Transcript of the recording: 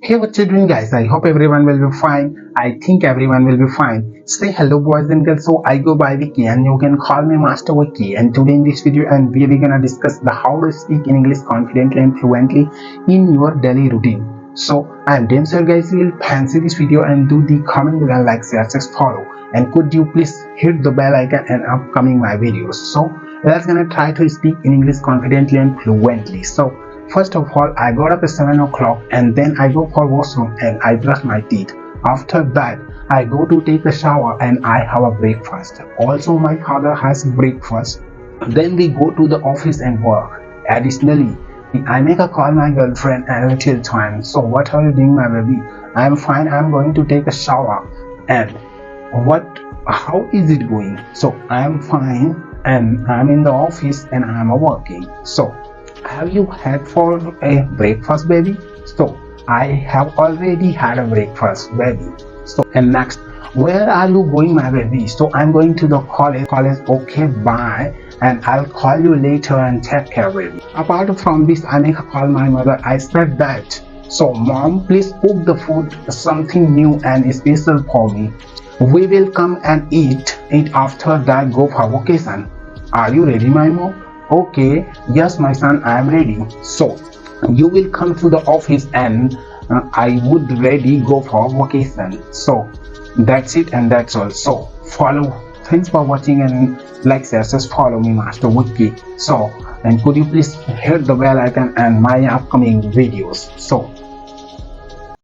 Hey, what you doing, guys? I hope everyone will be fine. I think everyone will be fine. Say hello, boys and girls. So I go by Vikky, and you can call me Master Vikky. And today in this video, we're gonna discuss the how to speak in English confidently and fluently in your daily routine. So I'm damn sure, guys, will fancy this video and do the comment below, like, share, just follow. And could you please hit the bell icon and upcoming my videos. So let's gonna try to speak in English confidently and fluently. So first of all, I got up at 7 o'clock and then I go for washroom and I brush my teeth. After that, I go to take a shower and I have a breakfast. Also, my father has breakfast. Then we go to the office and work. Additionally, I make a call my girlfriend a little time. So what are you doing, my baby? I'm fine. I'm going to take a shower. And how is it going? So I'm fine and I'm in the office and I'm working. So have you had for a breakfast, baby? So I have already had a breakfast, baby. So and next, where are you going, my baby? So I'm going to the college. Okay, bye, and I'll call you later and take care, baby. Apart from this, I make a call my mother. I said that, so mom, please cook the food, something new and special for me. We will come and eat it after that go for vacation. Are you ready, my mom? Okay, yes, my son, I am ready. So you will come to the office and I would ready go for vacation. So that's it and that's all. So follow. Thanks for watching and like, share, just follow me, Master Vikky. So and could you please hit the bell icon and my upcoming videos. So